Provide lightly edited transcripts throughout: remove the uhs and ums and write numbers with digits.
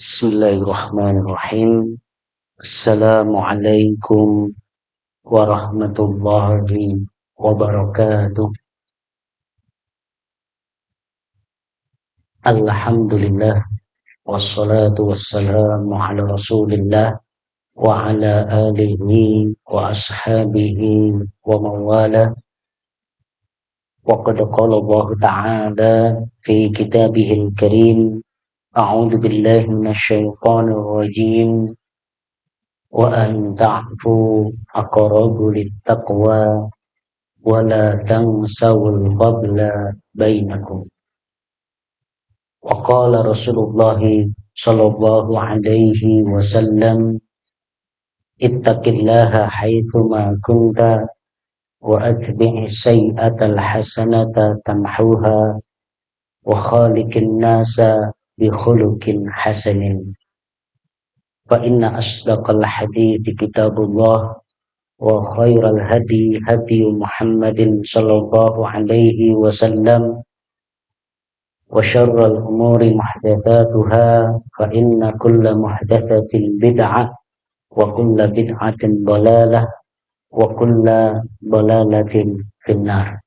Bismillahirrahmanirrahim. Assalamualaikum warahmatullahi wabarakatuh. Alhamdulillah wassalatu wassalamu ala Rasulillah wa ala alihi wa ashabihi wa mawala. Wa qad qala Allah Ta'ala fi kitabihil karim. A'udzu billahi minasyaitonir rajim. Wa an ta'fu aqrabu littaqwa wa la tansawul fadla bainakum. Wa qala Rasulullah sallallahu alaihi wasallam, ittaqillaha haitsu ma kunta wa atbi'is sayyi'atal hasanata tamhuha wa khaliqin nasa bi khuluqin hasanin. Fa inna asdaqal hadithi kitabullah wa khairal hadi hadi Muhammadin sallallahu alaihi wasallam wa syarral umuri muhdatsatuha fa inna kulla muhdatsatin bid'ah wa kulla bid'atin dhalalah wa kulla dhalalatin finnar.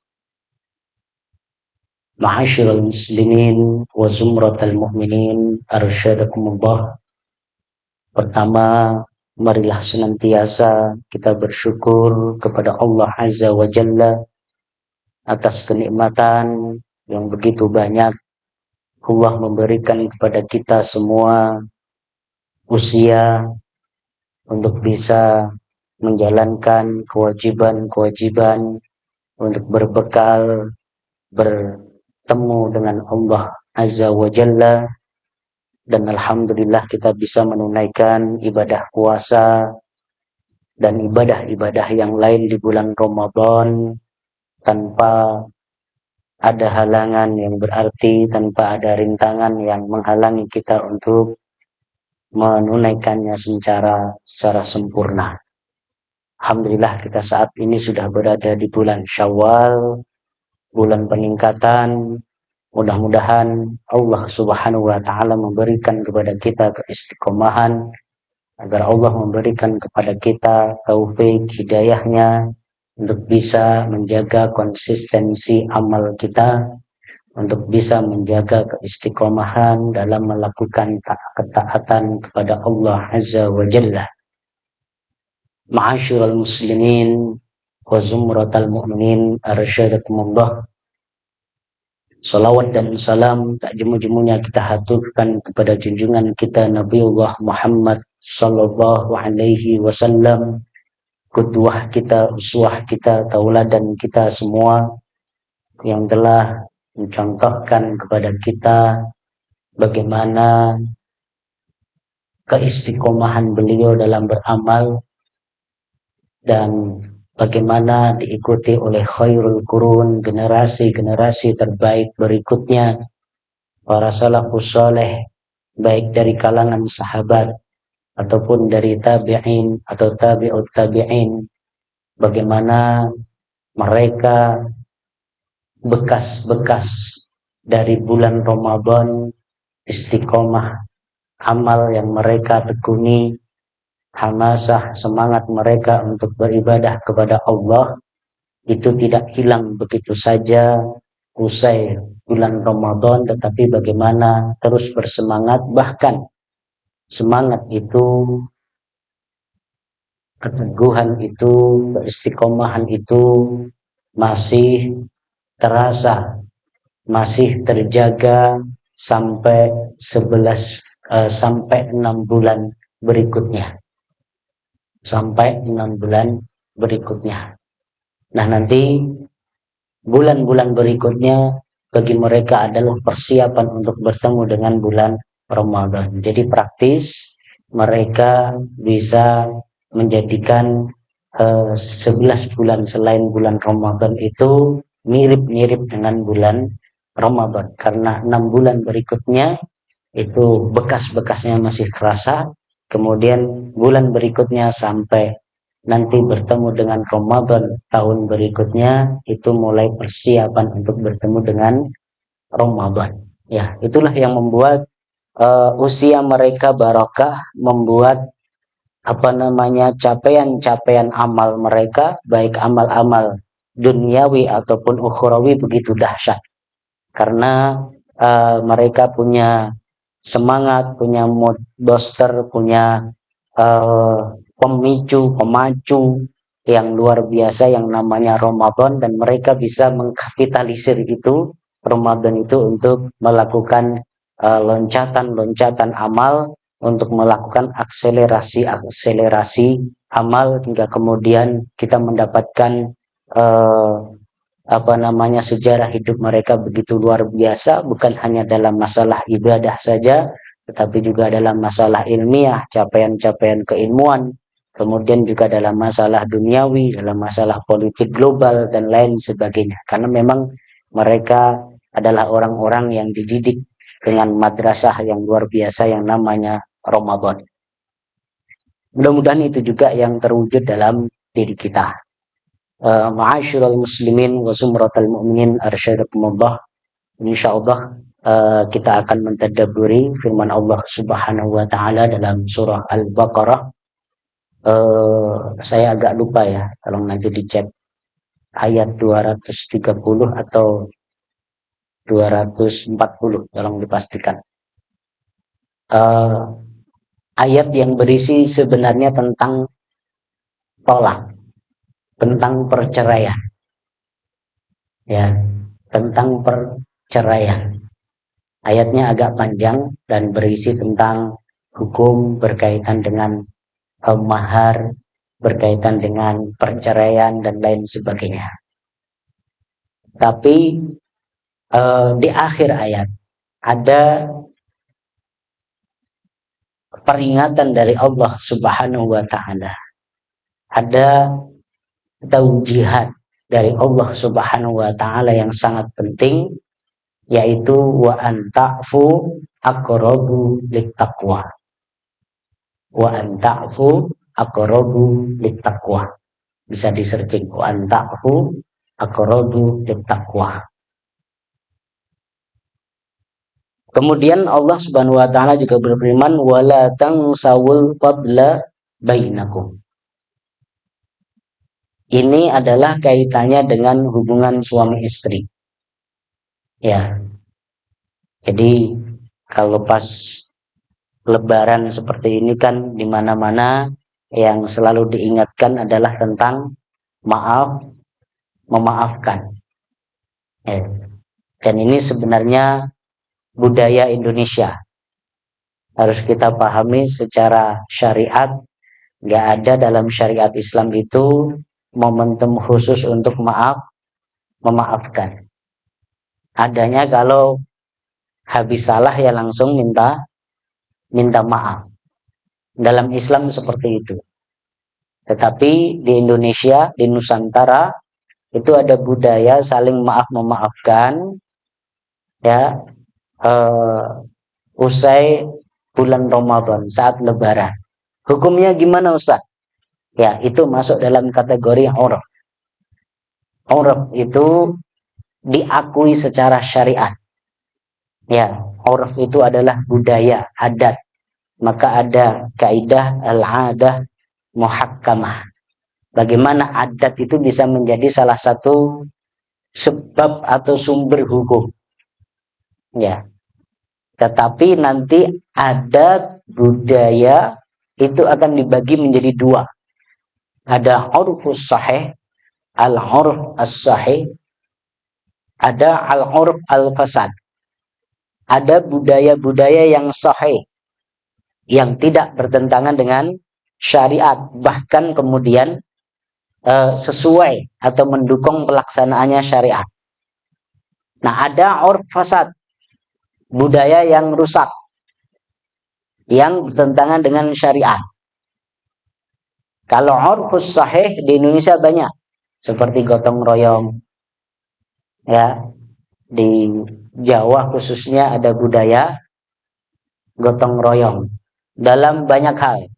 Ma'asyiral muslimin wa zumratal mu'minin, arsyadakumullah. Pertama, marilah senantiasa kita bersyukur kepada Allah Azza wa Jalla atas kenikmatan yang begitu banyak Allah memberikan kepada kita semua usia untuk bisa menjalankan kewajiban-kewajiban, untuk berbekal bertemu dengan Allah Azza wa Jalla. Dan alhamdulillah kita bisa menunaikan ibadah puasa dan ibadah-ibadah yang lain di bulan Ramadan tanpa ada halangan yang berarti, tanpa ada rintangan yang menghalangi kita untuk menunaikannya secara sempurna. Alhamdulillah kita saat ini sudah berada di bulan Syawal, bulan peningkatan. Mudah-mudahan Allah Subhanahu wa Ta'ala memberikan kepada kita keistiqomahan, agar Allah memberikan kepada kita taufik hidayahnya untuk bisa menjaga konsistensi amal kita, untuk bisa menjaga keistiqomahan dalam melakukan ketaatan kepada Allah Azza wa Jalla. Ma'asyiral muslimin wa zumratal mu'minin, arsyadakumullah. Salawat dan salam tak jemu-jemunya kita haturkan kepada junjungan kita Nabiullah Muhammad sallallahu alaihi wasallam, qudwah kita, uswah kita, tauladan kita semua, yang telah mencontohkan kepada kita bagaimana keistiqomahan beliau dalam beramal dan bagaimana diikuti oleh khairul qurun, generasi-generasi terbaik berikutnya, para salafus saleh, baik dari kalangan sahabat ataupun dari tabi'in atau tabi'ut tabi'in, bagaimana mereka bekas-bekas dari bulan Ramadan, istiqomah amal yang mereka tekuni, hamasah semangat mereka untuk beribadah kepada Allah itu tidak hilang begitu saja usai bulan Ramadan, tetapi bagaimana terus bersemangat, bahkan semangat itu, keteguhan itu, keistiqomahan itu masih terasa, masih terjaga sampai 6 bulan berikutnya. Sampai 6 bulan berikutnya. Nah, nanti bulan-bulan berikutnya bagi mereka adalah persiapan untuk bertemu dengan bulan Ramadan. Jadi praktis mereka bisa menjadikan 11 bulan selain bulan Ramadan itu mirip-mirip dengan bulan Ramadan, karena 6 bulan berikutnya itu bekas-bekasnya masih terasa. Kemudian bulan berikutnya sampai nanti bertemu dengan Ramadan tahun berikutnya itu mulai persiapan untuk bertemu dengan Ramadan. Ya, itulah yang membuat usia mereka barokah, membuat capaian-capaian amal mereka, baik amal-amal duniawi ataupun ukhrawi, begitu dahsyat. Karena mereka punya semangat, punya mood booster, punya pemacu yang luar biasa yang namanya Ramadan, dan mereka bisa mengkapitalisir itu Ramadan itu untuk melakukan loncatan-loncatan amal, untuk melakukan akselerasi amal, hingga kemudian kita mendapatkan sejarah hidup mereka begitu luar biasa, bukan hanya dalam masalah ibadah saja, tetapi juga dalam masalah ilmiah, capaian-capaian keilmuan, kemudian juga dalam masalah duniawi, dalam masalah politik global, dan lain sebagainya. Karena memang mereka adalah orang-orang yang dididik dengan madrasah yang luar biasa yang namanya Ramadan. Mudah-mudahan itu juga yang terwujud dalam diri kita. Ma'asyiral muslimin wa zumratal mu'minin arsyadakumullah. Insyaallah kita akan mentadabburi firman Allah Subhanahu wa taala dalam surah Al-Baqarah. Saya agak lupa ya, tolong nanti dicek ayat 230 atau 240, tolong dipastikan. Ayat yang berisi sebenarnya tentang tolak, tentang perceraian. Ya, tentang perceraian. Ayatnya agak panjang dan berisi tentang hukum berkaitan dengan mahar, berkaitan dengan perceraian dan lain sebagainya. Tapi di akhir ayat ada peringatan dari Allah Subhanahu wa taala. Ada taujihat dari Allah Subhanahu wa taala yang sangat penting, yaitu wa anta'fu aqrabu littaqwa. Wa anta'fu aqrabu littaqwa. Bisa di-searching, wa anta'fu aqrabu littaqwa. Kemudian Allah Subhanahu wa taala juga berfirman wala tansawul fadla bainakum. Ini adalah kaitannya dengan hubungan suami istri. Ya. Jadi kalau pas Lebaran seperti ini kan di mana-mana yang selalu diingatkan adalah tentang maaf, memaafkan. Ya. Dan ini sebenarnya budaya Indonesia. Harus kita pahami secara syariat, nggak ada dalam syariat Islam itu momentum khusus untuk memaafkan. Adanya kalau habis salah ya langsung minta maaf. Dalam Islam seperti itu. Tetapi di Indonesia, di Nusantara, itu ada budaya saling maaf-memaafkan, ya, usai bulan Ramadan saat Lebaran. Hukumnya gimana, Ustaz? Ya, itu masuk dalam kategori urf. Urf itu diakui secara syariat. Ya, urf itu adalah budaya, adat. Maka ada kaidah al-adah muhakkamah. Bagaimana adat itu bisa menjadi salah satu sebab atau sumber hukum. Ya. Tetapi nanti adat budaya itu akan dibagi menjadi dua. Ada urfus sahih, al-urf as-sahih, ada al-urf al-fasad. Ada budaya-budaya yang sahih, yang tidak bertentangan dengan syariat, bahkan kemudian sesuai atau mendukung pelaksanaannya syariat. Nah, ada urf fasad, budaya yang rusak, yang bertentangan dengan syariat. Kalau urfus sahih di Indonesia banyak, seperti gotong royong. Ya, di Jawa khususnya ada budaya gotong royong dalam banyak hal.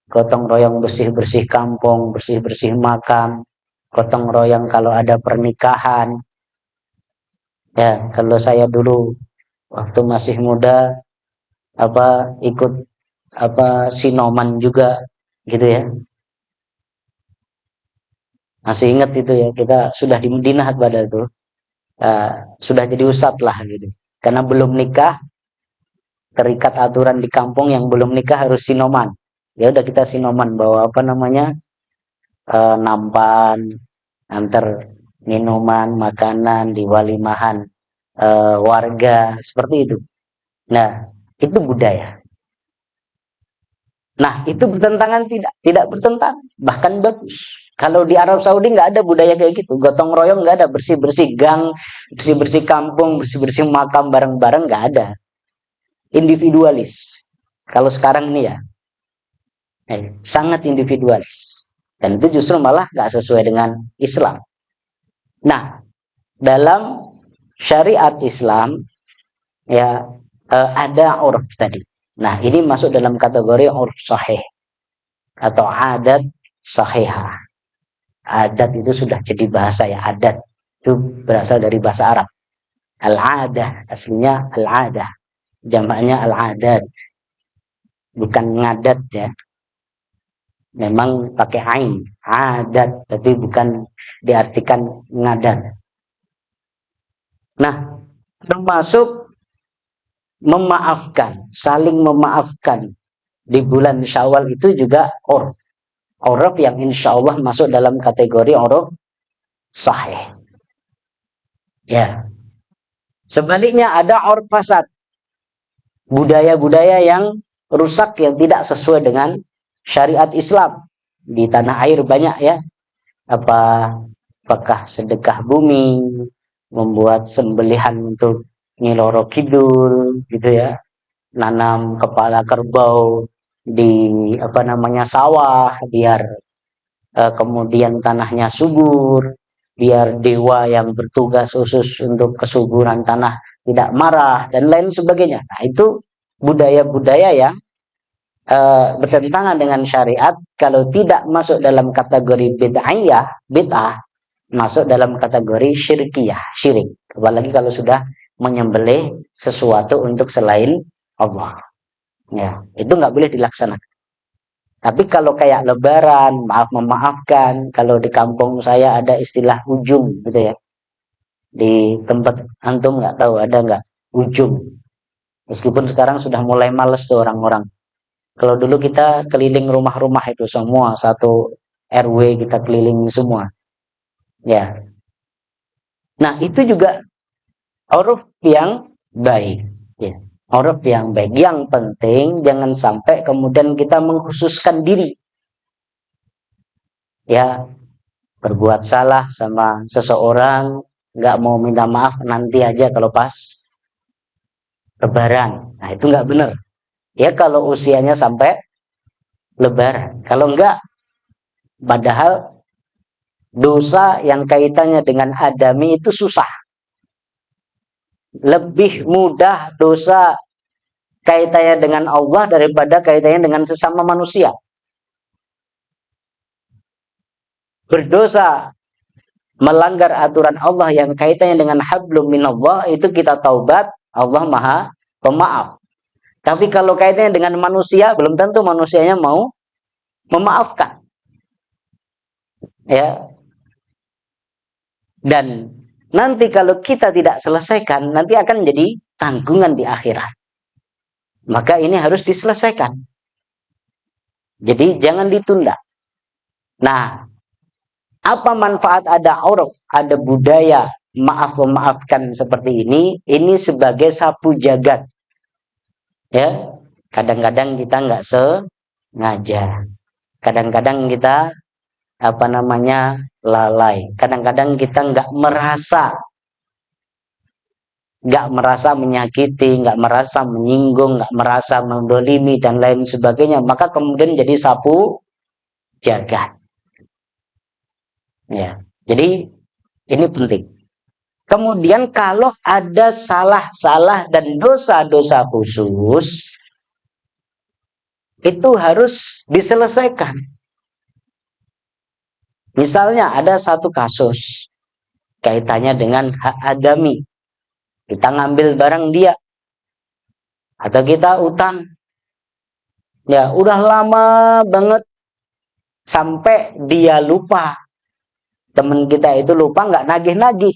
Gotong royong bersih-bersih kampung, bersih-bersih makam, gotong royong kalau ada pernikahan. Ya, kalau saya dulu waktu masih muda ikut sinoman juga gitu ya. Masih ingat itu ya, kita sudah di Madinah pada itu, sudah jadi ustadz lah gitu. Karena belum nikah, terikat aturan di kampung yang belum nikah harus sinoman. Ya udah kita sinoman, bawa nampan, antar minuman, makanan di walimahan warga seperti itu. Nah, itu budaya. Nah, itu bertentangan tidak? Tidak bertentangan, bahkan bagus. Kalau di Arab Saudi nggak ada budaya kayak gitu, gotong royong nggak ada, bersih-bersih gang, bersih-bersih kampung, bersih-bersih makam bareng-bareng nggak ada. Individualis. Kalau sekarang ini ya, sangat individualis. Dan itu justru malah nggak sesuai dengan Islam. Nah, dalam syariat Islam ya ada urf tadi. Nah, ini masuk dalam kategori urf sahih atau adat sahihah. Adat itu sudah jadi bahasa ya, adat itu berasal dari bahasa Arab. Al-adah aslinya al-adah, jamaknya al-adat, bukan ngadat ya. Memang pakai ain, adat, tapi bukan diartikan ngadat. Nah, termasuk memaafkan, saling memaafkan di bulan Syawal itu juga urf. Urf yang insya Allah masuk dalam kategori urf sahih. Ya. Sebaliknya ada urf fasad. Budaya-budaya yang rusak yang tidak sesuai dengan syariat Islam. Di tanah air banyak ya. Apakah sedekah bumi, membuat sembelihan untuk Nyiloro Kidul gitu ya. Nanam kepala kerbau di sawah biar kemudian tanahnya subur, biar dewa yang bertugas khusus untuk kesuburan tanah tidak marah dan lain sebagainya. Nah, itu budaya-budaya yang bertentangan dengan syariat. Kalau tidak masuk dalam kategori bid'ah, masuk dalam kategori syirkiyah, syirik. Apalagi kalau sudah menyembelih sesuatu untuk selain Allah. Ya, itu nggak boleh dilaksanakan. Tapi kalau kayak lebaran, memaafkan, kalau di kampung saya ada istilah ujung gitu ya. Di tempat antum nggak tahu ada nggak ujung. Meskipun sekarang sudah mulai males tuh orang-orang. Kalau dulu kita keliling rumah-rumah itu semua, satu RW kita keliling semua. Ya. Nah, itu juga uruf yang baik. Ya. Uruf yang baik. Yang penting jangan sampai kemudian kita mengkhususkan diri. Ya, berbuat salah sama seseorang, nggak mau minta maaf nanti aja kalau pas lebaran. Nah, itu nggak benar. Ya, kalau usianya sampai lebaran. Kalau enggak, padahal dosa yang kaitannya dengan adami itu susah. Lebih mudah dosa kaitannya dengan Allah daripada kaitannya dengan sesama manusia. Berdosa melanggar aturan Allah yang kaitannya dengan hablum minallah itu kita taubat, Allah Maha Pemaaf. Tapi kalau kaitannya dengan manusia, belum tentu manusianya mau memaafkan. Ya. Dan nanti kalau kita tidak selesaikan, nanti akan jadi tanggungan di akhirat. Maka ini harus diselesaikan. Jadi jangan ditunda. Nah, apa manfaat ada uruf, ada budaya maaf-memaafkan seperti ini? Ini sebagai sapu jagat. Ya, kadang-kadang kita nggak sengaja. Kadang-kadang kita lalai. Kadang-kadang kita nggak merasa menyakiti, nggak merasa menyinggung, nggak merasa mendolimi dan lain sebagainya. Maka kemudian jadi sapu jagat. Ya, jadi ini penting. Kemudian kalau ada salah-salah dan dosa-dosa khusus, itu harus diselesaikan. Misalnya ada satu kasus kaitannya dengan hak adami. Kita ngambil barang dia. Atau kita utang, ya udah lama banget sampai dia lupa, teman kita itu lupa nggak nagih-nagih.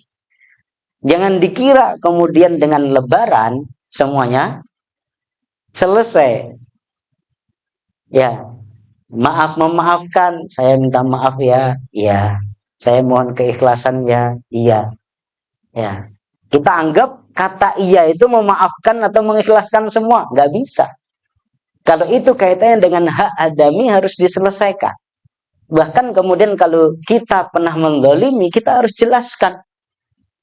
Jangan dikira kemudian dengan lebaran semuanya selesai. Ya, maaf memaafkan, saya minta maaf ya, iya. Saya mohon keikhlasan ya, iya. Ya, kita anggap kata iya itu memaafkan atau mengikhlaskan semua, nggak bisa. Kalau itu kaitannya dengan hak adami harus diselesaikan. Bahkan kemudian kalau kita pernah mendolimi, kita harus jelaskan.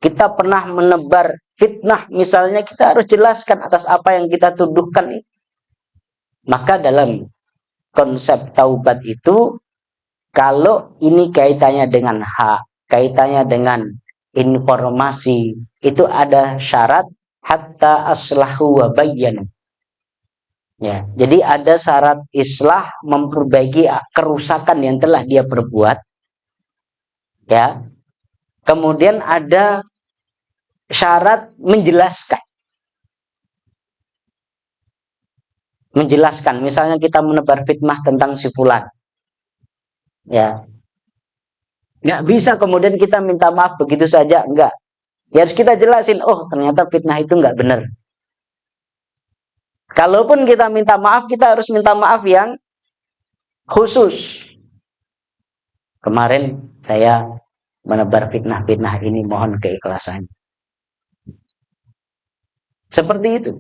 Kita pernah menebar fitnah, misalnya kita harus jelaskan atas apa yang kita tuduhkan. Maka dalam konsep taubat itu, kalau ini kaitannya dengan hak, kaitannya dengan informasi, itu ada syarat hatta aslahu wa bayyanu. Ya, jadi ada syarat islah, memperbaiki kerusakan yang telah dia perbuat. Ya. Kemudian ada syarat menjelaskan. Menjelaskan, misalnya kita menebar fitnah tentang si fulan. Ya. Nggak bisa kemudian kita minta maaf begitu saja, enggak. Ya harus kita jelasin, oh ternyata fitnah itu enggak benar. Kalaupun kita minta maaf, kita harus minta maaf yang khusus. Kemarin saya menebar fitnah-fitnah ini, mohon keikhlasan. Seperti itu.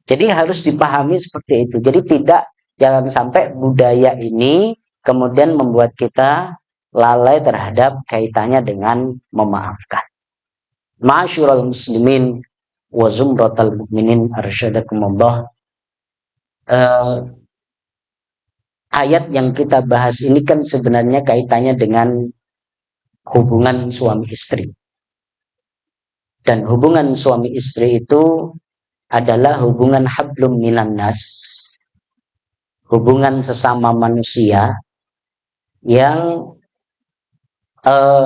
Jadi harus dipahami seperti itu. Jadi jangan sampai budaya ini kemudian membuat kita lalai terhadap kaitannya dengan memaafkan. Ma'asyiral muslimin wa zumratal mu'minin arsyadakumullah. Ayat yang kita bahas ini kan sebenarnya kaitannya dengan hubungan suami istri. Dan hubungan suami istri itu adalah hubungan hablum minan nas. Hubungan sesama manusia yang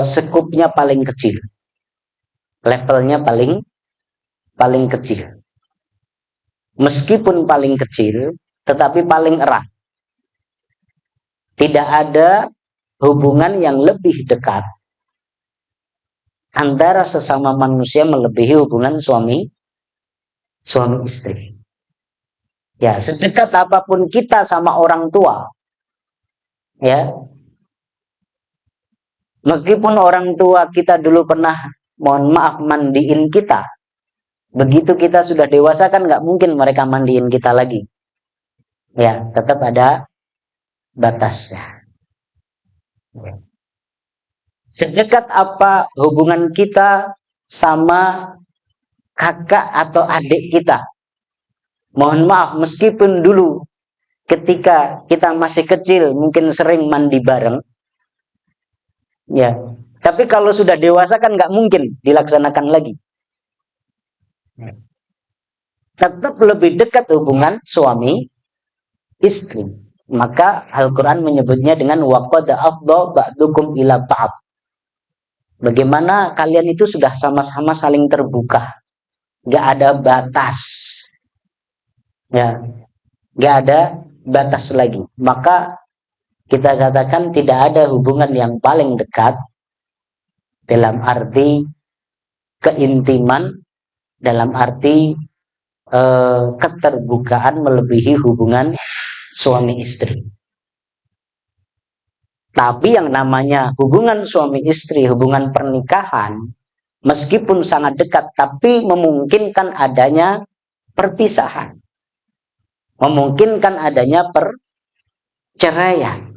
sekupnya paling kecil. Levelnya paling kecil. Meskipun paling kecil, tetapi paling erat. Tidak ada hubungan yang lebih dekat antara sesama manusia melebihi hubungan suami istri. Ya, sedekat apapun kita sama orang tua, ya, meskipun orang tua kita dulu pernah, mohon maaf, mandiin kita, begitu kita sudah dewasa kan nggak mungkin mereka mandiin kita lagi. Ya, tetap ada batasnya. Sedekat apa hubungan kita sama kakak atau adik kita. Mohon maaf, meskipun dulu ketika kita masih kecil mungkin sering mandi bareng. Ya, tapi kalau sudah dewasa kan nggak mungkin dilaksanakan lagi. Tetap lebih dekat hubungan suami istri. Maka Al-Quran menyebutnya dengan waqad afdha ba'dukum ila ba'd. Bagaimana kalian itu sudah sama-sama saling terbuka. Nggak ada batas. Ya, nggak ada batas lagi. Maka kita katakan tidak ada hubungan yang paling dekat dalam arti keintiman, dalam arti keterbukaan melebihi hubungan suami istri. Tapi yang namanya hubungan suami istri, hubungan pernikahan, meskipun sangat dekat, tapi memungkinkan adanya perpisahan. Memungkinkan adanya perceraian.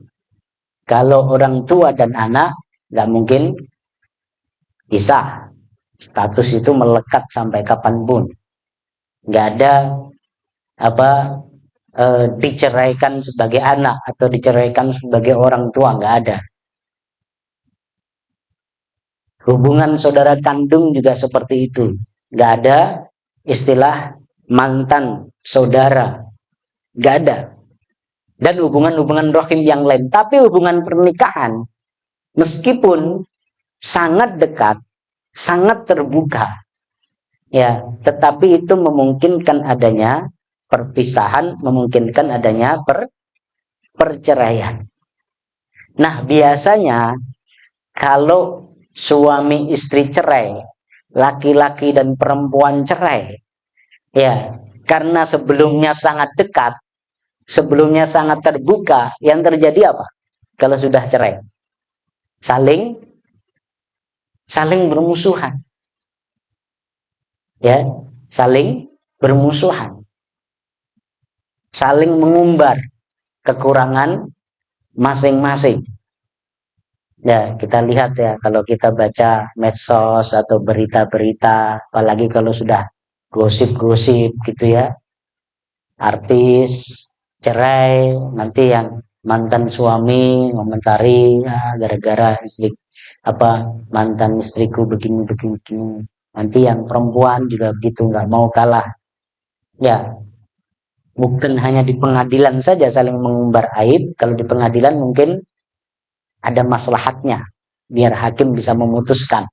Kalau orang tua dan anak, nggak mungkin pisah. Status itu melekat sampai kapanpun. Nggak ada diceraikan sebagai anak atau diceraikan sebagai orang tua, nggak ada. Hubungan saudara kandung juga seperti itu, nggak ada istilah mantan saudara, nggak ada. Dan hubungan-hubungan rahim yang lain. Tapi hubungan pernikahan, meskipun sangat dekat, sangat terbuka, Ya, tetapi itu memungkinkan adanya perpisahan, memungkinkan adanya perceraian. Nah, biasanya kalau suami istri cerai, laki-laki dan perempuan cerai, ya, karena sebelumnya sangat dekat, sebelumnya sangat terbuka, yang terjadi apa? Kalau sudah cerai, saling saling bermusuhan, ya, saling bermusuhan, saling mengumbar kekurangan masing-masing. Ya, kita lihat ya, kalau kita baca medsos atau berita-berita, apalagi kalau sudah gosip-gosip gitu ya, artis cerai, nanti yang mantan suami ngomentari, ya, gara-gara istri apa mantan istriku begini begini begini. Nanti yang perempuan juga begitu, nggak mau kalah. Ya, bukan hanya di pengadilan saja saling mengumbar aib, kalau di pengadilan mungkin ada maslahatnya biar hakim bisa memutuskan.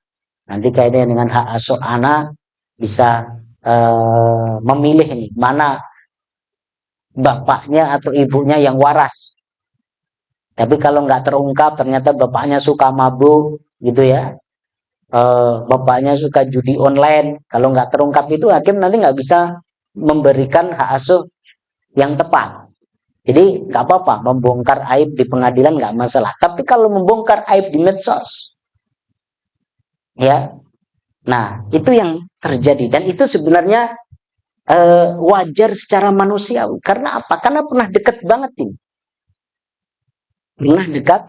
Nanti kaitannya dengan hak asuh anak bisa memilih nih mana bapaknya atau ibunya yang waras. Tapi kalau nggak terungkap ternyata bapaknya suka mabuk gitu ya, bapaknya suka judi online. Kalau nggak terungkap itu hakim nanti nggak bisa memberikan hak asuh yang tepat. Jadi nggak apa-apa membongkar aib di pengadilan nggak masalah. Tapi kalau membongkar aib di medsos, ya, nah itu yang terjadi dan itu sebenarnya wajar secara manusiawi. Karena apa? Karena pernah dekat banget ini, pernah dekat,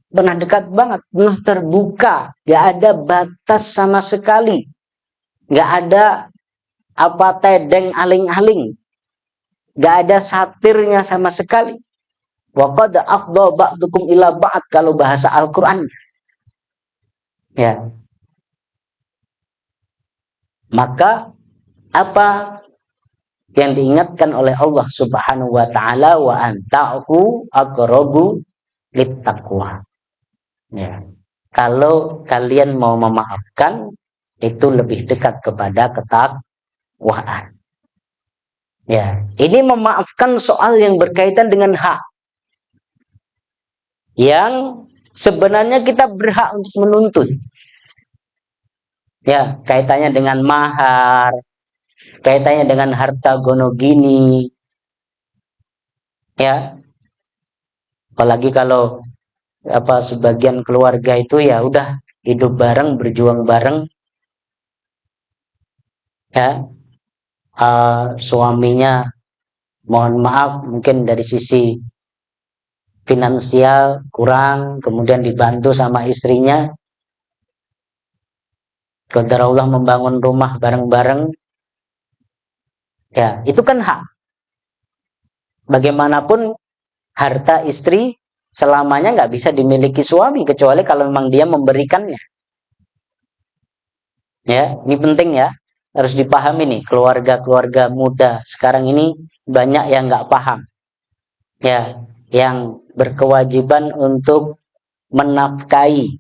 pernah dekat banget, pernah terbuka, nggak ada batas sama sekali, nggak ada apa tedeng aling-aling, nggak ada satirnya sama sekali. Wa qad afdha ba'dukum ila ba'd kalau bahasa Al-Qur'an. Ya, maka apa yang diingatkan oleh Allah Subhanahu wa taala, wa anta'fu aqrabu littaqwa. Ya. Kalau kalian mau memaafkan itu lebih dekat kepada ketakwaan. Ya, ini memaafkan soal yang berkaitan dengan hak yang sebenarnya kita berhak untuk menuntut. Ya, kaitannya dengan mahar, kaitannya dengan harta gonogini, ya. Apalagi kalau apa sebagian keluarga itu ya udah hidup bareng, berjuang bareng, ya. Suaminya mohon maaf mungkin dari sisi finansial kurang, kemudian dibantu sama istrinya, Allah membangun rumah bareng-bareng, ya itu kan hak. Bagaimanapun harta istri selamanya nggak bisa dimiliki suami kecuali kalau memang dia memberikannya. Ya, ini penting ya, harus dipahami nih keluarga-keluarga muda sekarang ini banyak yang nggak paham. Ya, yang berkewajiban untuk menafkahi,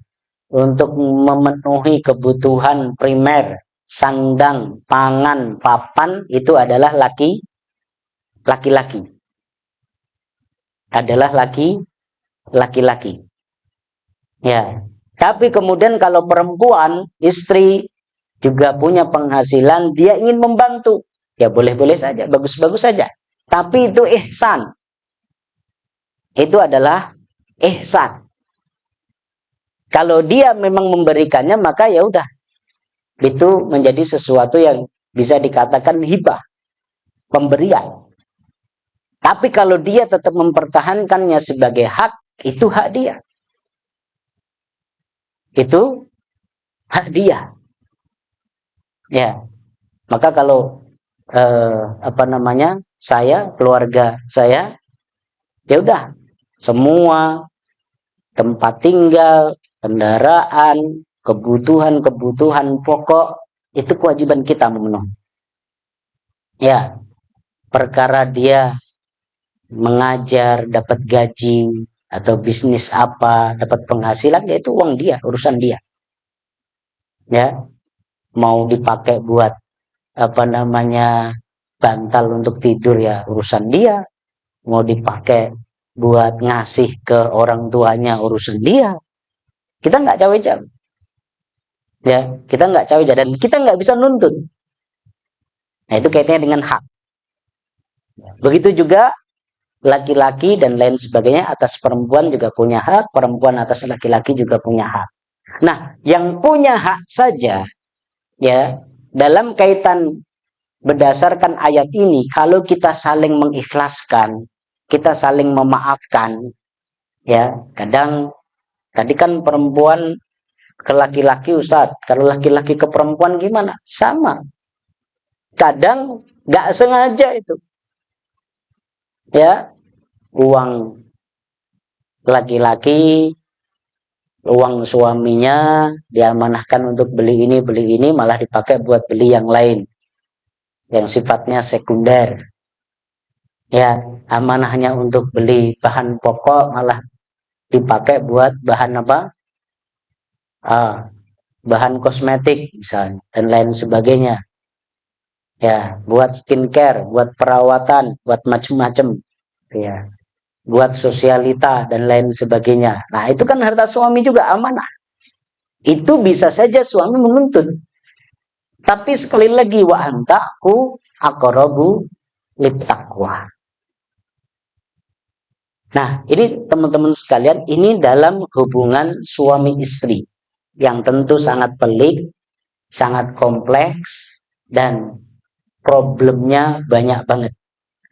untuk memenuhi kebutuhan primer, sandang, pangan, papan itu adalah laki-laki. Adalah laki-laki. Ya. Tapi kemudian kalau perempuan, istri juga punya penghasilan, dia ingin membantu. Ya boleh-boleh saja, bagus-bagus saja. Tapi itu ihsan. Itu adalah ihsan. Kalau dia memang memberikannya, maka ya udah. Itu menjadi sesuatu yang bisa dikatakan hibah, pemberian. Tapi kalau dia tetap mempertahankannya sebagai hak, itu hak dia. Itu hak dia. Ya, maka kalau apa namanya, saya, keluarga saya, ya udah, semua tempat tinggal, kendaraan, kebutuhan-kebutuhan pokok itu kewajiban kita memenuhi. Ya, perkara dia mengajar, dapat gaji atau bisnis apa, dapat penghasilan, ya itu uang dia, urusan dia. Ya, mau dipakai buat apa namanya, bantal untuk tidur ya urusan dia, mau dipakai buat ngasih ke orang tuanya urusan dia. Kita nggak cawe-cawe, ya kita nggak cawe-cawe dan kita nggak bisa nuntut. Nah itu kaitannya dengan hak. Begitu juga laki-laki dan lain sebagainya, atas perempuan juga punya hak, perempuan atas laki-laki juga punya hak. Nah, yang punya hak saja, ya, dalam kaitan berdasarkan ayat ini, kalau kita saling mengikhlaskan, kita saling memaafkan, ya, kadang tadi kan perempuan ke laki-laki, Ustadz, kalau laki-laki ke perempuan gimana? Sama. Kadang nggak sengaja itu, ya, uang laki-laki, uang suaminya diamanahkan untuk beli ini malah dipakai buat beli yang lain yang sifatnya sekunder, ya, amanahnya untuk beli bahan pokok malah dipakai buat bahan apa, bahan kosmetik misalnya dan lain sebagainya, ya, buat skincare, buat perawatan, buat macem-macem, ya, buat sosialita dan lain sebagainya. Nah itu kan harta suami juga amanah. Itu bisa saja suami menuntut. Tapi sekali lagi, wa antaku aqrabu littaqwa. Nah, ini teman-teman sekalian, ini dalam hubungan suami istri yang tentu sangat pelik, sangat kompleks, dan problemnya banyak banget.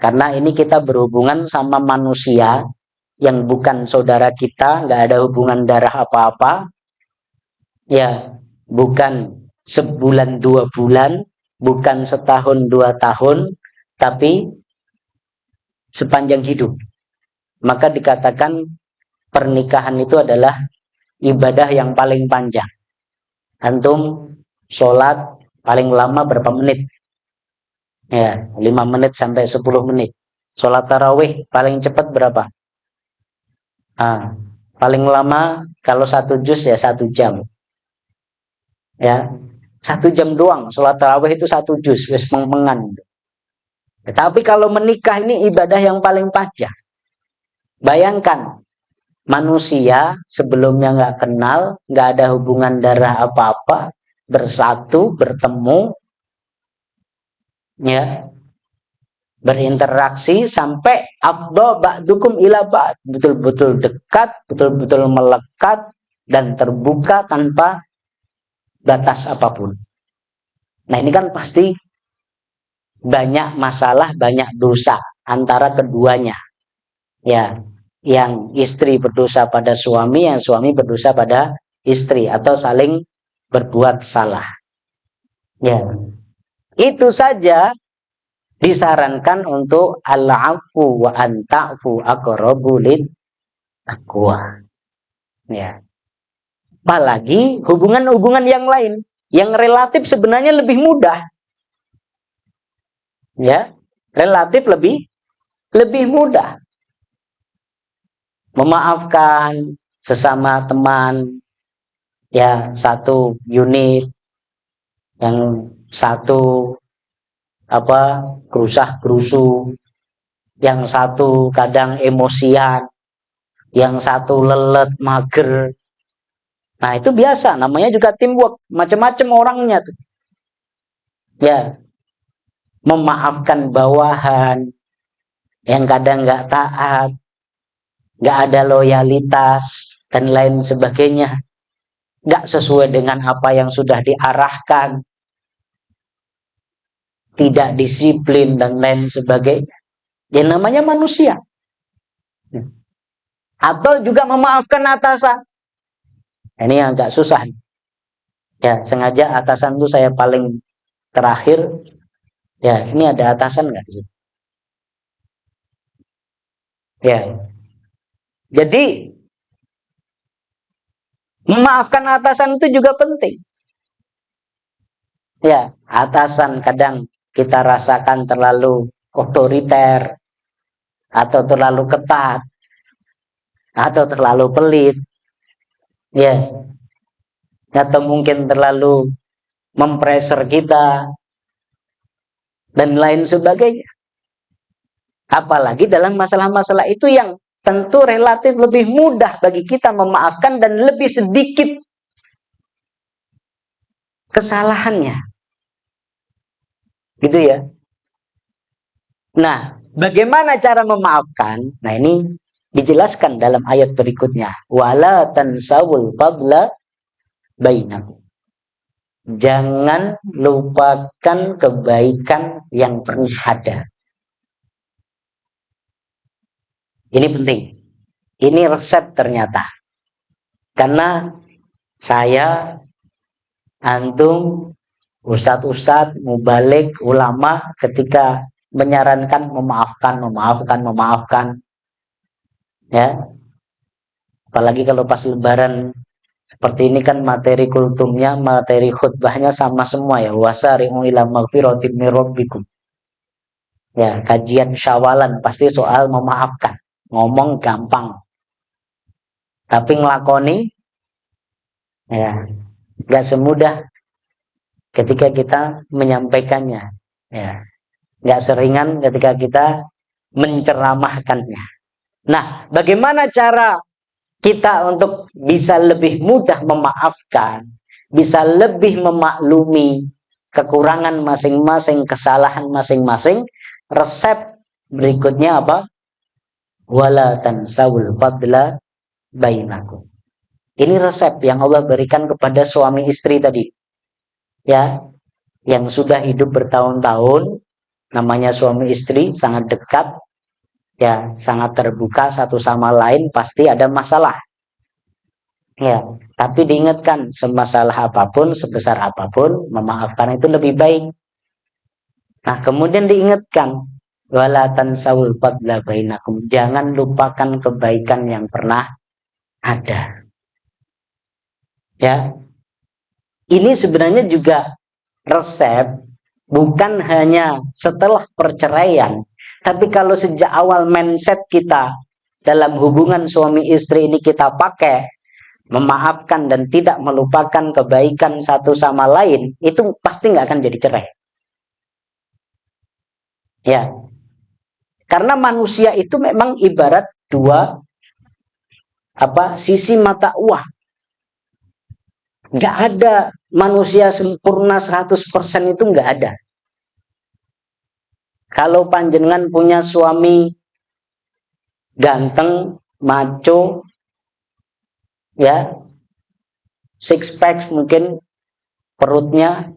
Karena ini kita berhubungan sama manusia yang bukan saudara kita, nggak ada hubungan darah apa-apa, ya, bukan sebulan 2 bulan, bukan setahun 2 tahun, tapi sepanjang hidup. Maka dikatakan pernikahan itu adalah ibadah yang paling panjang. Antum sholat paling lama berapa menit? Ya, 5 menit sampai 10 menit. Sholat tarawih paling cepat berapa? Paling lama kalau 1 juz ya 1 jam. Ya, 1 jam doang. Sholat tarawih itu 1 juz, wis meng-mengan. Tapi kalau menikah ini ibadah yang paling panjang. Bayangkan, manusia sebelumnya nggak kenal, nggak ada hubungan darah apa-apa, bersatu, bertemu, ya, berinteraksi sampai afdha ba'dukum ila ba'd, betul-betul dekat, betul-betul melekat dan terbuka tanpa batas apapun. Nah ini kan pasti banyak masalah, banyak dosa antara keduanya, ya, yang istri berdosa pada suami, yang suami berdosa pada istri, atau saling berbuat salah, ya. Itu saja disarankan untuk al-afu wa anta'fu aqrabu littaqwa, ya. Apalagi hubungan-hubungan yang lain yang relatif sebenarnya lebih mudah, ya, relatif lebih mudah. Memaafkan sesama teman, ya, satu unit, yang satu apa, gerusah gerusu, yang satu kadang emosian, yang satu lelet mager. Nah itu biasa, namanya juga teamwork, macam-macam orangnya tuh, ya. Memaafkan bawahan yang kadang nggak taat, nggak ada loyalitas dan lain sebagainya, nggak sesuai dengan apa yang sudah diarahkan, tidak disiplin dan lain sebagainya. Ya namanya manusia. Atau juga memaafkan atasan. Ini yang agak susah. Ya sengaja atasan itu saya paling terakhir. Ya ini ada atasan nggak? Ya. Jadi memaafkan atasan itu juga penting. Ya, atasan kadang kita rasakan terlalu otoriter, atau terlalu ketat, atau terlalu pelit, ya, atau mungkin terlalu mempreser kita, dan lain sebagainya. Apalagi dalam masalah-masalah itu yang tentu relatif lebih mudah bagi kita memaafkan dan lebih sedikit kesalahannya. Gitu ya. Nah, bagaimana cara memaafkan? Nah, ini dijelaskan dalam ayat berikutnya. Wala tansawul fadla bainakum. Jangan lupakan kebaikan yang pernah ada. Ini penting. Ini resep ternyata. Karena saya, antum, ustadz-ustadz, mubalik, ulama ketika menyarankan memaafkan, ya. Apalagi kalau pas lebaran seperti ini kan materi kultumnya, materi khutbahnya sama semua ya. Wasari'u ila magfiratin mir rabbikum. Ya, kajian syawalan pasti soal memaafkan. Ngomong gampang. Tapi ngelakoni ya gak semudah ketika kita menyampaikannya. Ya, gak seringan ketika kita menceramahkannya. Nah, bagaimana cara kita untuk bisa lebih mudah memaafkan, bisa lebih memaklumi kekurangan masing-masing, kesalahan masing-masing? Resep berikutnya apa? Wala tansawul fadla bainakum. Ini resep yang Allah berikan kepada suami istri tadi. Ya, yang sudah hidup bertahun-tahun, namanya suami istri, sangat dekat, ya, sangat terbuka satu sama lain, pasti ada masalah. Ya, tapi diingatkan, semasalah apapun, sebesar apapun, memaafkan itu lebih baik. Nah, kemudian diingatkan, wala tansawul fadla bainakum. Jangan lupakan kebaikan yang pernah ada. Ya, ini sebenarnya juga resep bukan hanya setelah perceraian, tapi kalau sejak awal mindset kita dalam hubungan suami istri ini kita pakai memaafkan dan tidak melupakan kebaikan satu sama lain, itu pasti nggak akan jadi cerai. Ya, karena manusia itu memang ibarat dua sisi mata uang. Nggak ada manusia sempurna 100% itu nggak ada. Kalau panjenengan punya suami ganteng, maco, ya, six pack mungkin perutnya,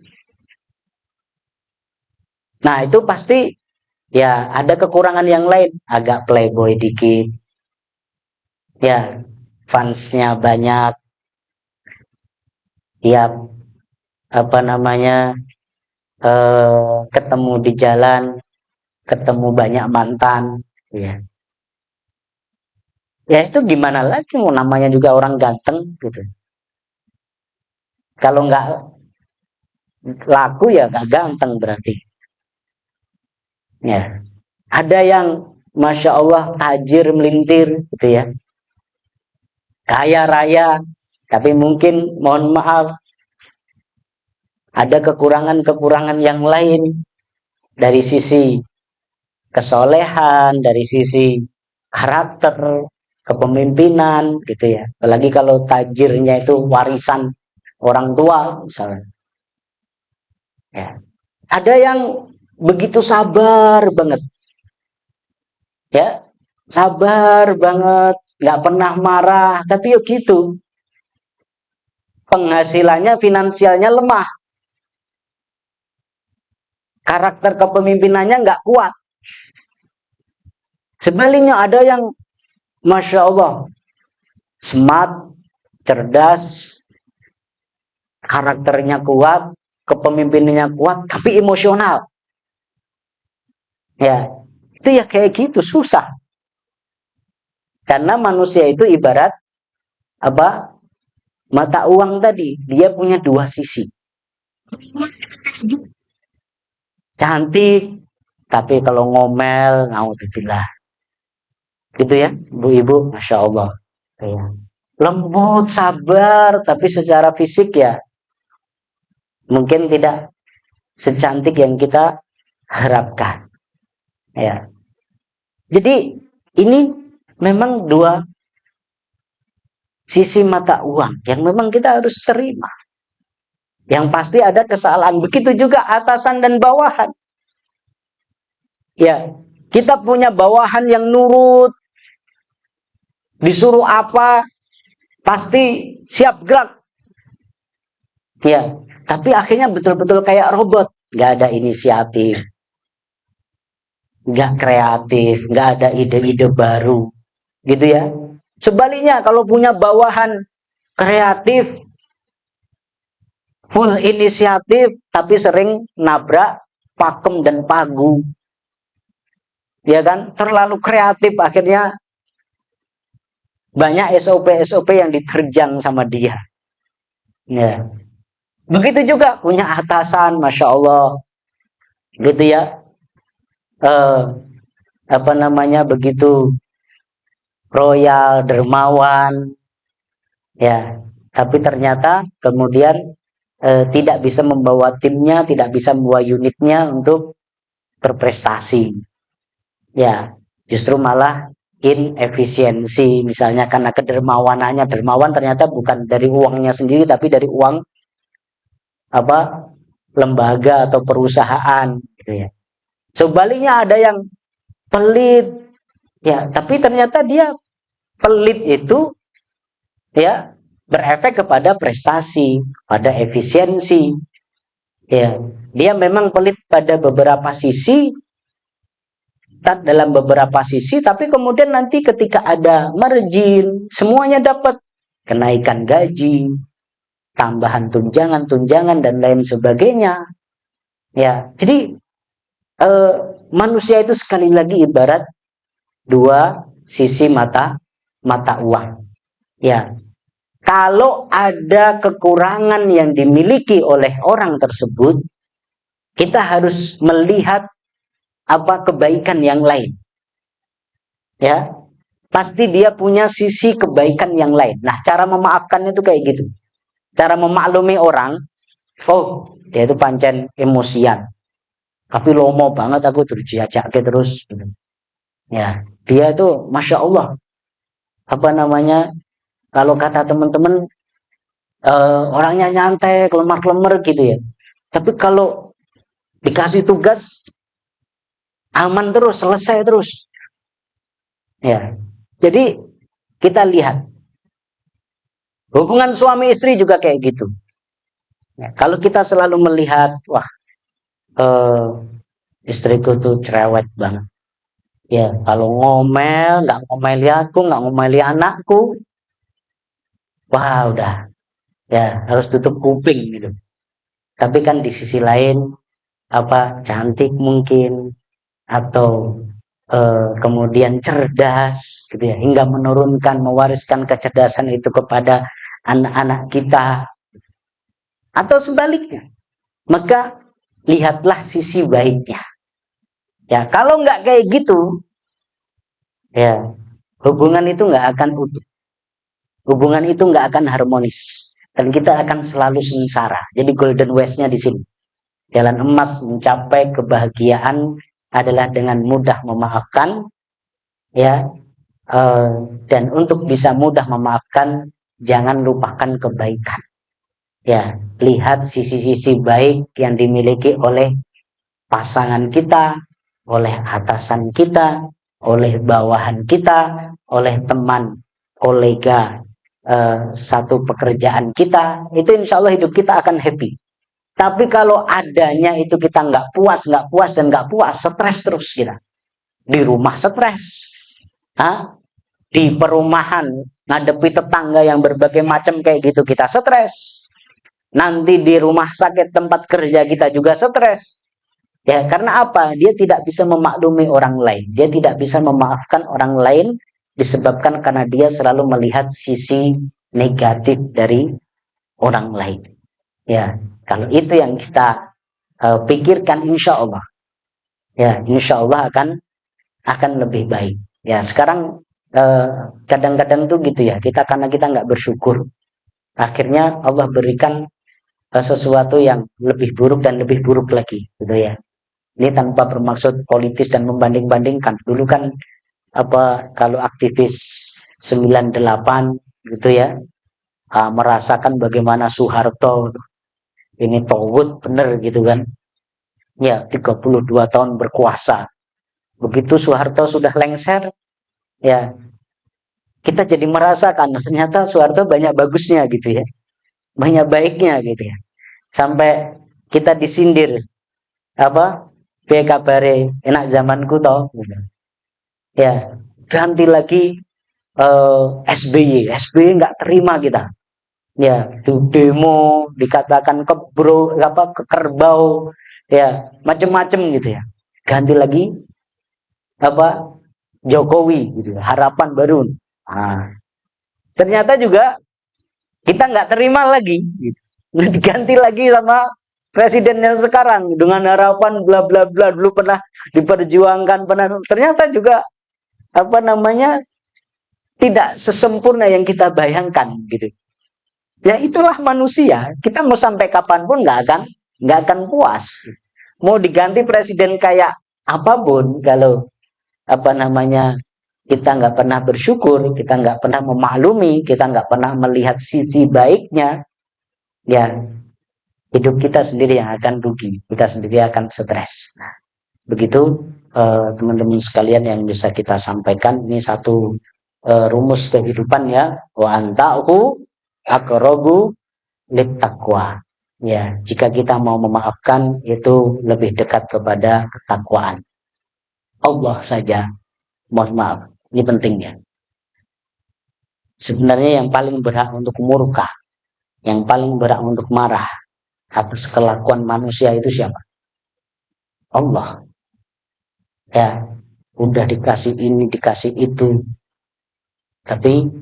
nah itu pasti ya ada kekurangan yang lain, agak playboy dikit, ya, fansnya banyak, ya, ketemu di jalan, ketemu banyak mantan, ya. Ya itu gimana lagi, mau namanya juga orang ganteng gitu. Kalau nggak laku ya nggak ganteng berarti. Ya, ada yang masya Allah tajir melintir gitu ya, kaya raya, tapi mungkin mohon maaf ada kekurangan-kekurangan yang lain dari sisi kesolehan, dari sisi karakter, kepemimpinan gitu ya. Apalagi kalau tajirnya itu warisan orang tua misalnya. Ya. Ada yang begitu sabar banget. Ya, sabar banget, nggak pernah marah, tapi yuk gitu. Penghasilannya, finansialnya lemah. Karakter kepemimpinannya nggak kuat. Sebaliknya ada yang masya Allah smart, cerdas, karakternya kuat, kepemimpinannya kuat, tapi emosional. Ya, itu ya kayak gitu susah. Karena manusia itu ibarat mata uang tadi, dia punya dua sisi. Cantik, tapi kalau ngomel, naudzubillah. Gitu ya, ibu-ibu, masya Allah. Ya. Lembut, sabar, tapi secara fisik ya mungkin tidak secantik yang kita harapkan. Ya. Jadi ini memang dua sisi mata uang yang memang kita harus terima. Yang pasti ada kesalahan. Begitu juga atasan dan bawahan. Ya, kita punya bawahan yang nurut, disuruh apa pasti siap gerak. Ya, tapi akhirnya betul-betul kayak robot, nggak ada inisiatif, nggak kreatif, nggak ada ide-ide baru, gitu ya. Sebaliknya kalau punya bawahan kreatif, full inisiatif, tapi sering nabrak pakem dan pagu, ya kan? Terlalu kreatif, akhirnya banyak SOP-SOP yang diterjang sama dia. Ya. Begitu juga punya atasan, masya Allah, gitu ya. Apa namanya, begitu royal, dermawan, ya. Tapi ternyata kemudian tidak bisa membawa timnya, tidak bisa membawa unitnya untuk berprestasi. Ya, justru malah inefisiensi, misalnya karena kedermawanannya. Dermawan ternyata bukan dari uangnya sendiri, tapi dari uang apa lembaga atau perusahaan, gitu ya. Sebaliknya ada yang pelit, ya, tapi ternyata dia pelit itu ya berefek kepada prestasi, pada efisiensi. Ya, dia memang pelit pada beberapa sisi, dalam beberapa sisi, tapi kemudian nanti ketika ada margin, semuanya dapat kenaikan gaji, tambahan tunjangan dan lain sebagainya. Ya, jadi manusia itu sekali lagi ibarat dua sisi mata uang. Ya, kalau ada kekurangan yang dimiliki oleh orang tersebut, kita harus melihat apa kebaikan yang lain. Ya, pasti dia punya sisi kebaikan yang lain. Nah, cara memaafkan itu kayak gitu. Cara memaklumi orang, oh, dia itu pancen emosian. Tapi lomo banget aku terus diajak terus. Ya, dia itu masya Allah. Apa namanya? Kalau kata teman-teman, orangnya nyantai, kelemar-kelemar gitu ya. Tapi kalau dikasih tugas, aman terus, selesai terus. Ya, jadi kita lihat hubungan suami istri juga kayak gitu. Ya, kalau kita selalu melihat, wah, istriku tuh cerewet banget. Ya, kalau ngomel, nggak ngomeli aku, nggak ngomeli anakku, wah udah, ya harus tutup kuping gitu. Tapi kan di sisi lain, apa cantik mungkin atau kemudian cerdas gitu ya, hingga menurunkan mewariskan kecerdasan itu kepada anak-anak kita atau sebaliknya, maka lihatlah sisi baiknya. Ya, kalau nggak kayak gitu, ya hubungan itu nggak akan utuh, hubungan itu nggak akan harmonis, dan kita akan selalu sengsara. Jadi golden west-nya di sini, jalan emas mencapai kebahagiaan adalah dengan mudah memaafkan, ya. Dan untuk bisa mudah memaafkan, jangan lupakan kebaikan. Ya, lihat sisi-sisi baik yang dimiliki oleh pasangan kita, oleh atasan kita, oleh bawahan kita, oleh teman, kolega, satu pekerjaan kita. Itu insya Allah hidup kita akan happy. Tapi kalau adanya itu kita nggak puas, stres terus kita. Di rumah stres, di perumahan ngadepi tetangga yang berbagai macam kayak gitu kita stres. Nanti di rumah sakit tempat kerja kita juga stres. Ya, karena apa? Dia tidak bisa memaklumi orang lain. Dia tidak bisa memaafkan orang lain disebabkan karena dia selalu melihat sisi negatif dari orang lain. Ya, kalau itu yang kita pikirkan, insya Allah, ya, insya Allah akan lebih baik. Ya, sekarang kadang-kadang tuh gitu ya, karena kita nggak bersyukur, akhirnya Allah berikan sesuatu yang lebih buruk dan lebih buruk lagi, gitu ya. Ini tanpa bermaksud politis dan membanding-bandingkan. Dulu kan kalau aktivis 98 gitu ya, merasakan bagaimana Soeharto ini tauhid bener gitu kan. Ya, 32 tahun berkuasa. Begitu Soeharto sudah lengser, ya kita jadi merasakan ternyata Soeharto banyak bagusnya gitu ya. Banyak baiknya gitu ya. Sampai kita disindir kabare enak zamanku toh gitu. Ya, ganti lagi SBY nggak terima kita. Ya, demo dikatakan kerbau, ya macem-macem gitu ya. Ganti lagi Jokowi gitu, harapan baru. Nah, ternyata juga kita nggak terima lagi, gitu. Diganti lagi sama presiden yang sekarang dengan harapan bla bla bla, dulu pernah diperjuangkan, ternyata juga tidak sesempurna yang kita bayangkan gitu. Ya itulah manusia. Kita mau sampai kapanpun nggak akan puas. Mau diganti presiden kayak apapun, kalau kita nggak pernah bersyukur, kita nggak pernah memaklumi, kita nggak pernah melihat sisi baiknya, ya hidup kita sendiri yang akan rugi, kita sendiri akan stres. Nah, begitu teman-teman sekalian yang bisa kita sampaikan. Ini satu rumus kehidupan ya, wa anta'hu aqrabu littaqwa. Ya, jika kita mau memaafkan itu lebih dekat kepada ketakwaan. Allah saja, mohon maaf, ini pentingnya. Sebenarnya yang paling berhak untuk murka, yang paling berhak untuk marah atas kelakuan manusia itu siapa? Allah. Ya, udah dikasih ini, dikasih itu, tapi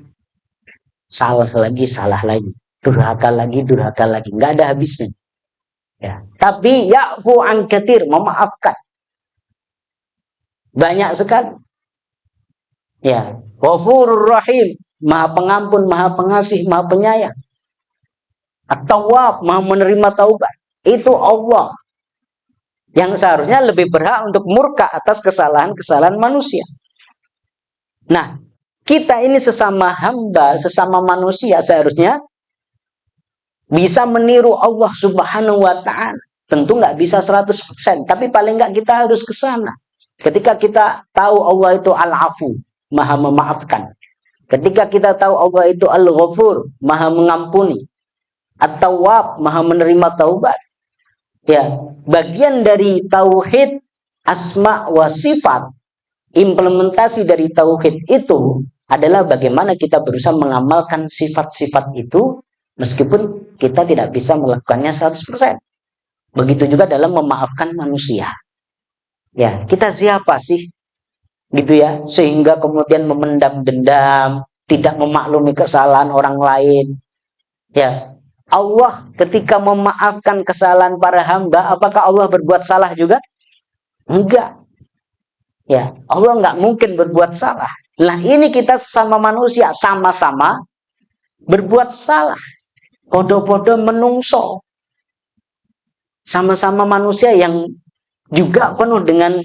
salah lagi, durhaka lagi, nggak ada habisnya. Ya, tapi ya'fu an katsir, memaafkan banyak sekali. Ya, Ghafurur Rahim, Maha Pengampun, Maha Pengasih, Maha Penyayang. At-Tawwab, Maha menerima taubat. Itu Allah yang seharusnya lebih berhak untuk murka atas kesalahan-kesalahan manusia. Nah, kita ini sesama hamba, sesama manusia seharusnya bisa meniru Allah Subhanahu wa Ta'ala. Tentu nggak bisa 100%, tapi paling nggak kita harus ke sana. Ketika kita tahu Allah itu Al-Afu, Maha memaafkan. Ketika kita tahu Allah itu Al-Ghafur, Maha mengampuni. At-Tawwab, Maha menerima taubat. Ya, bagian dari tauhid asma wa sifat, implementasi dari tauhid itu adalah bagaimana kita berusaha mengamalkan sifat-sifat itu meskipun kita tidak bisa melakukannya 100%. Begitu juga dalam memaafkan manusia. Ya, kita siapa sih? Gitu ya, sehingga kemudian memendam dendam, tidak memaklumi kesalahan orang lain. Ya, Allah ketika memaafkan kesalahan para hamba, apakah Allah berbuat salah juga? Enggak. Ya, Allah enggak mungkin berbuat salah. Nah, ini kita sama manusia, sama-sama berbuat salah. Podo-podo menungso. Sama-sama manusia yang juga penuh dengan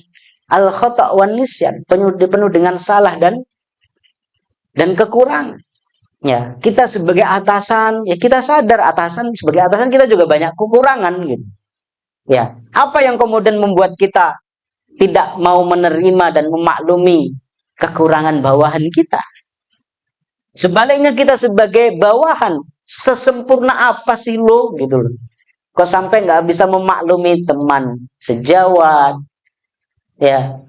al-khata' wan nisyan, penuh dengan salah dan kekurangan. Ya, kita sebagai atasan, ya kita sadar sebagai atasan kita juga banyak kekurangan gitu. Ya, apa yang kemudian membuat kita tidak mau menerima dan memaklumi kekurangan bawahan kita? Sebaliknya kita sebagai bawahan, sesempurna apa sih lo gitu loh. Kok sampai nggak bisa memaklumi teman sejawat, ya,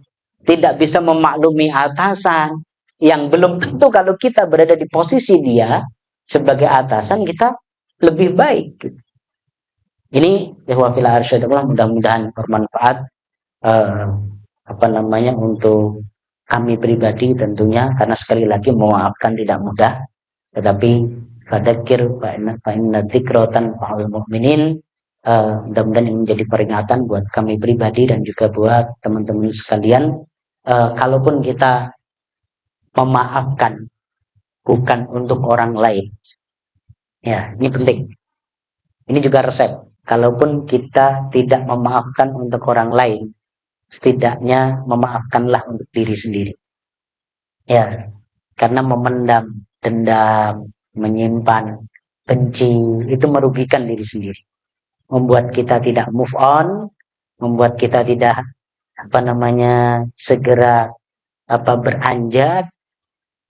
tidak bisa memaklumi atasan, yang belum tentu kalau kita berada di posisi dia sebagai atasan kita lebih baik. Ini ikhwafil arsyadullah, mudah-mudahan bermanfaat untuk kami pribadi tentunya, karena sekali lagi memaafkan tidak mudah, tetapi fadzakir fa inna dzikra tanfa'ul mu'minin. Mudah-mudahan ini menjadi peringatan buat kami pribadi dan juga buat teman-teman sekalian. Kalaupun kita memaafkan bukan untuk orang lain, ya ini penting. Ini juga resep. Kalaupun kita tidak memaafkan untuk orang lain, setidaknya memaafkanlah untuk diri sendiri. Ya, karena memendam dendam, menyimpan benci itu merugikan diri sendiri, membuat kita tidak move on, membuat kita tidak segera beranjak,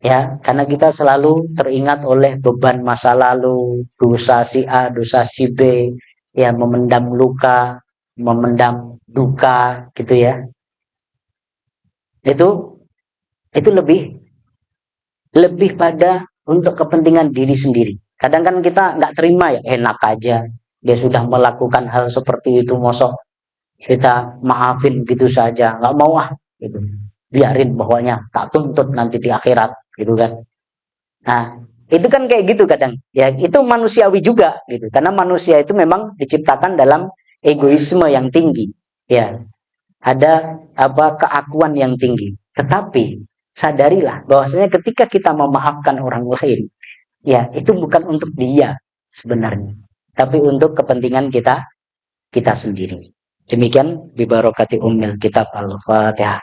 ya, karena kita selalu teringat oleh beban masa lalu, dosa si A, dosa si B, ya, memendam luka, memendam duka gitu ya. Itu lebih pada untuk kepentingan diri sendiri. Kadang kan kita nggak terima, ya, enak aja dia sudah melakukan hal seperti itu, mosok kita maafin gitu saja, nggak mau gitu, biarin, pokoknya tak tuntut nanti di akhirat gitu kan. Nah, itu kan kayak gitu kadang, ya, itu manusiawi juga gitu, karena manusia itu memang diciptakan dalam egoisme yang tinggi, ya, ada keakuan yang tinggi. Tetapi sadarilah bahwasanya ketika kita memaafkan orang lain, ya, itu bukan untuk dia sebenarnya, tapi untuk kepentingan kita sendiri. Demikian bibarokati ummil kitab Al-Fatihah.